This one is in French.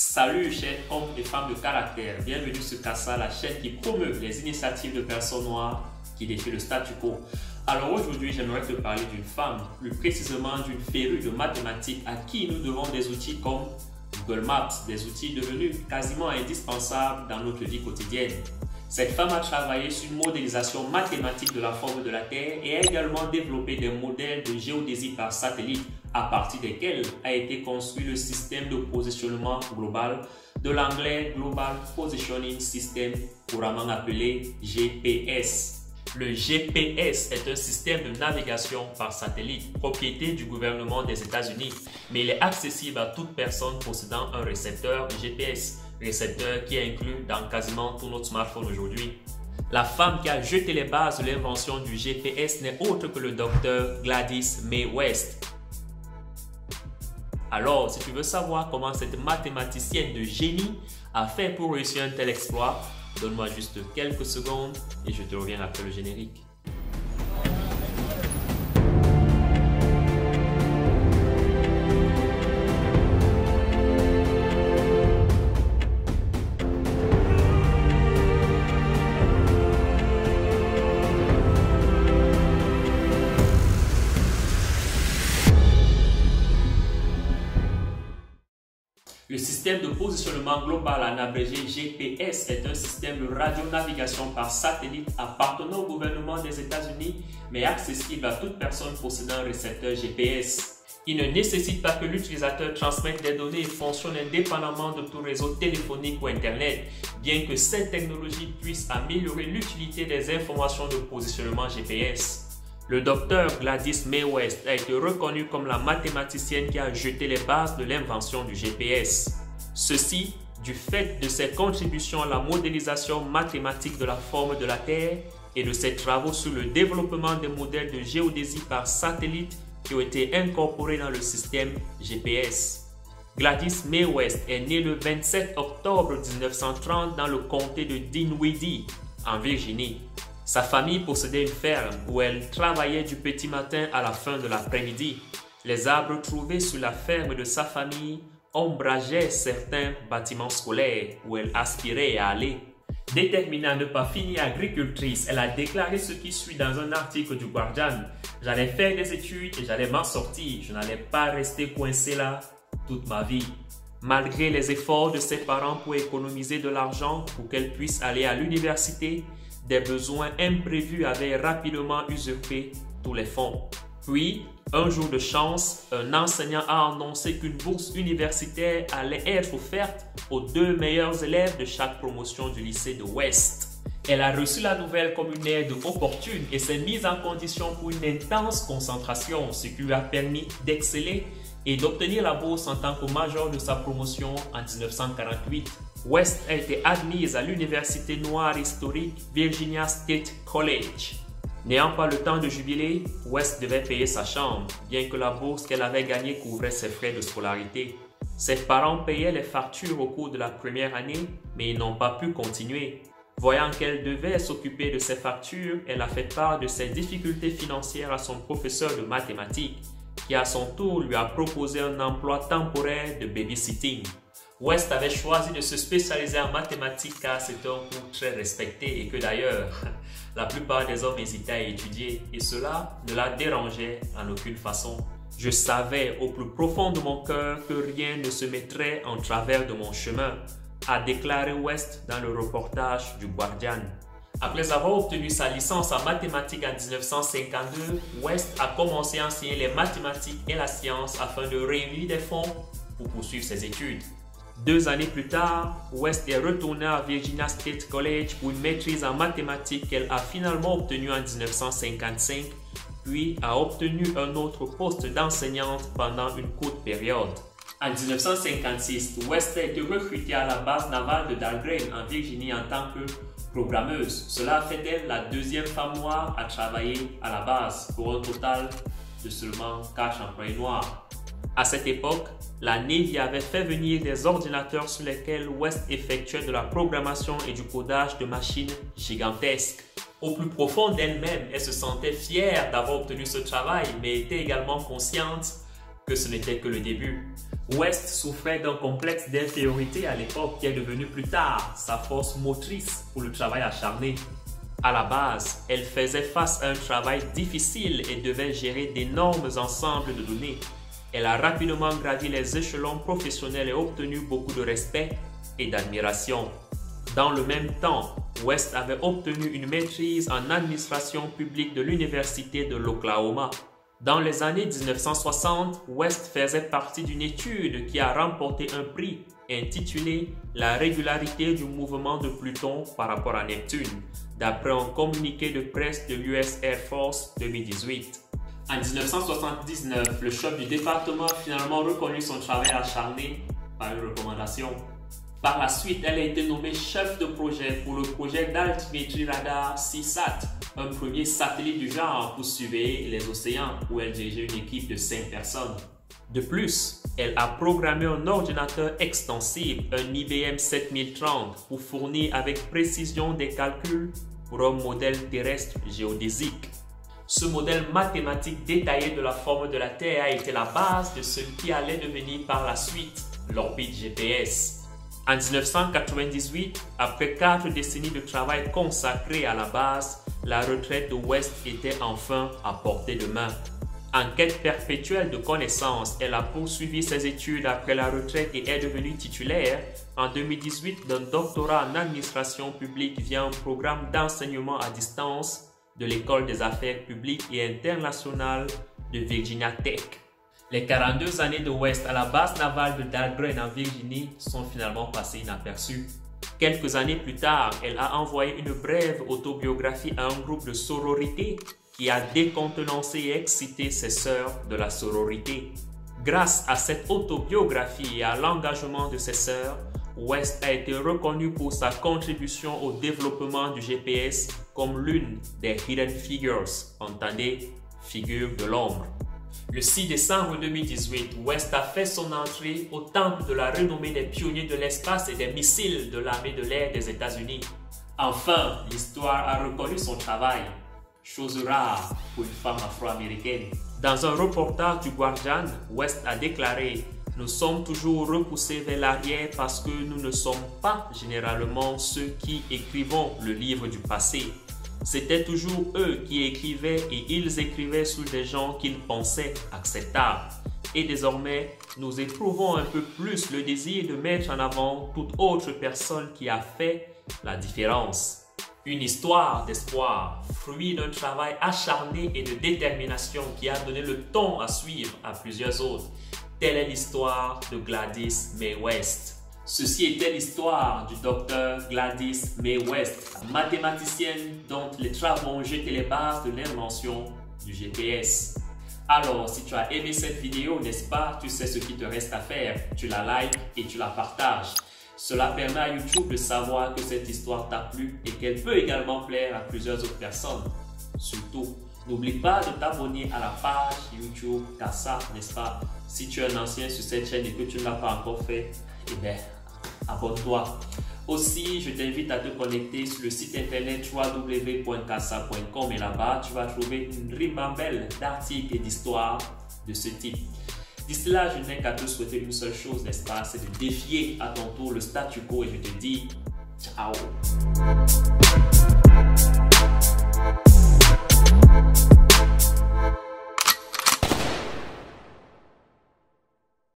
Salut chers hommes et femmes de caractère, bienvenue sur CASA, la chaîne qui promeut les initiatives de personnes noires qui défient le statu quo. Alors aujourd'hui, j'aimerais te parler d'une femme, plus précisément d'une férue de mathématiques à qui nous devons des outils comme Google Maps, des outils devenus quasiment indispensables dans notre vie quotidienne. Cette femme a travaillé sur une modélisation mathématique de la forme de la Terre et a également développé des modèles de géodésie par satellite à partir desquels a été construit le système de positionnement global de l'anglais Global Positioning System, couramment appelé GPS. Le GPS est un système de navigation par satellite, propriété du gouvernement des États-Unis, mais il est accessible à toute personne possédant un récepteur GPS, récepteur qui est inclus dans quasiment tout notre smartphone aujourd'hui. La femme qui a jeté les bases de l'invention du GPS n'est autre que le docteur Gladys Mae West. Alors, si tu veux savoir comment cette mathématicienne de génie a fait pour réussir un tel exploit, donne-moi juste quelques secondes et je te reviens après le générique. Le système de positionnement global, en abrégé GPS, est un système de radionavigation par satellite appartenant au gouvernement des États-Unis, mais accessible à toute personne possédant un récepteur GPS. Il ne nécessite pas que l'utilisateur transmette des données et fonctionne indépendamment de tout réseau téléphonique ou Internet, bien que cette technologie puisse améliorer l'utilité des informations de positionnement GPS. Le docteur Gladys Mae West a été reconnue comme la mathématicienne qui a jeté les bases de l'invention du GPS. Ceci du fait de ses contributions à la modélisation mathématique de la forme de la Terre et de ses travaux sur le développement des modèles de géodésie par satellite qui ont été incorporés dans le système GPS. Gladys Mae West est née le 27 octobre 1930 dans le comté de Dinwiddie, en Virginie. Sa famille possédait une ferme où elle travaillait du petit matin à la fin de l'après-midi. Les arbres trouvés sur la ferme de sa famille ombrageaient certains bâtiments scolaires où elle aspirait à aller. Déterminée à ne pas finir agricultrice, elle a déclaré ce qui suit dans un article du Guardian. « J'allais faire des études et j'allais m'en sortir. Je n'allais pas rester coincée là toute ma vie. » Malgré les efforts de ses parents pour économiser de l'argent pour qu'elle puisse aller à l'université, des besoins imprévus avaient rapidement usurpé tous les fonds. Puis, un jour de chance, un enseignant a annoncé qu'une bourse universitaire allait être offerte aux 2 meilleurs élèves de chaque promotion du lycée de West. Elle a reçu la nouvelle comme une aide opportune et s'est mise en condition pour une intense concentration, ce qui lui a permis d'exceller et d'obtenir la bourse en tant que major de sa promotion en 1948. West a été admise à l'université noire historique Virginia State College. N'ayant pas le temps de jubiler, West devait payer sa chambre, bien que la bourse qu'elle avait gagnée couvrait ses frais de scolarité. Ses parents payaient les factures au cours de la première année, mais ils n'ont pas pu continuer. Voyant qu'elle devait s'occuper de ses factures, elle a fait part de ses difficultés financières à son professeur de mathématiques, qui à son tour lui a proposé un emploi temporaire de babysitting. West avait choisi de se spécialiser en mathématiques car c'était un cours très respecté et que d'ailleurs, la plupart des hommes hésitaient à étudier et cela ne la dérangeait en aucune façon. Je savais au plus profond de mon cœur que rien ne se mettrait en travers de mon chemin, a déclaré West dans le reportage du Guardian. Après avoir obtenu sa licence en mathématiques en 1952, West a commencé à enseigner les mathématiques et la science afin de réunir des fonds pour poursuivre ses études. 2 années plus tard, West est retournée à Virginia State College pour une maîtrise en mathématiques qu'elle a finalement obtenue en 1955, puis a obtenu un autre poste d'enseignante pendant une courte période. En 1956, West a été recrutée à la base navale de Dahlgren en Virginie en tant que programmeuse. Cela a fait d'elle la 2e femme noire à travailler à la base pour un total de seulement 4 employés noirs. À cette époque, la Navy avait fait venir des ordinateurs sur lesquels West effectuait de la programmation et du codage de machines gigantesques. Au plus profond d'elle-même, elle se sentait fière d'avoir obtenu ce travail, mais était également consciente que ce n'était que le début. West souffrait d'un complexe d'infériorité à l'époque qui est devenu plus tard sa force motrice pour le travail acharné. À la base, elle faisait face à un travail difficile et devait gérer d'énormes ensembles de données. Elle a rapidement gravi les échelons professionnels et obtenu beaucoup de respect et d'admiration. Dans le même temps, West avait obtenu une maîtrise en administration publique de l'Université de l'Oklahoma. Dans les années 1960, West faisait partie d'une étude qui a remporté un prix intitulé « La régularité du mouvement de Pluton par rapport à Neptune », d'après un communiqué de presse de l'US Air Force 2018. En 1979, le chef du département a finalement reconnu son travail acharné par une recommandation. Par la suite, elle a été nommée chef de projet pour le projet d'altimétrie radar CSAT, un premier satellite du genre pour surveiller les océans, où elle dirigeait une équipe de 5 personnes. De plus, elle a programmé un ordinateur extensible, un IBM 7030, pour fournir avec précision des calculs pour un modèle terrestre géodésique. Ce modèle mathématique détaillé de la forme de la Terre a été la base de ce qui allait devenir par la suite l'orbite GPS. En 1998, après 4 décennies de travail consacré à la base, la retraite de West était enfin à portée de main. En quête perpétuelle de connaissances, elle a poursuivi ses études après la retraite et est devenue titulaire en 2018 d'un doctorat en administration publique via un programme d'enseignement à distance de l'École des affaires publiques et internationales de Virginia Tech. Les 42 années de West à la base navale de Dahlgren en Virginie sont finalement passées inaperçues. Quelques années plus tard, elle a envoyé une brève autobiographie à un groupe de sororité qui a décontenancé et excité ses sœurs de la sororité. Grâce à cette autobiographie et à l'engagement de ses sœurs, West a été reconnue pour sa contribution au développement du GPS comme l'une des Hidden Figures, entendez, figures de l'ombre. Le 6 décembre 2018, West a fait son entrée au temple de la renommée des pionniers de l'espace et des missiles de l'armée de l'air des États-Unis. Enfin, l'histoire a reconnu son travail, chose rare pour une femme afro-américaine. Dans un reportage du Guardian, West a déclaré « Nous sommes toujours repoussés vers l'arrière parce que nous ne sommes pas généralement ceux qui écrivons le livre du passé. C'était toujours eux qui écrivaient et ils écrivaient sur des gens qu'ils pensaient acceptables. Et désormais, nous éprouvons un peu plus le désir de mettre en avant toute autre personne qui a fait la différence. » Une histoire d'espoir, fruit d'un travail acharné et de détermination qui a donné le ton à suivre à plusieurs autres. Telle est l'histoire de Gladys Mae West. Ceci était l'histoire du docteur Gladys Mae West, mathématicienne dont les travaux ont jeté les bases de l'invention du GPS. Alors, si tu as aimé cette vidéo, n'est-ce pas, tu sais ce qu'il te reste à faire. Tu la likes et tu la partages. Cela permet à YouTube de savoir que cette histoire t'a plu et qu'elle peut également plaire à plusieurs autres personnes. Surtout, n'oublie pas de t'abonner à la page YouTube Kassa, n'est-ce pas? Si tu es un ancien sur cette chaîne et que tu ne l'as pas encore fait, eh bien, abonne-toi. Aussi, je t'invite à te connecter sur le site internet www.kassa.com et là-bas, tu vas trouver une ribambelle d'articles et d'histoires de ce type. D'ici là, je n'ai qu'à te souhaiter une seule chose, n'est-ce pas? C'est de défier à ton tour le statu quo et je te dis ciao.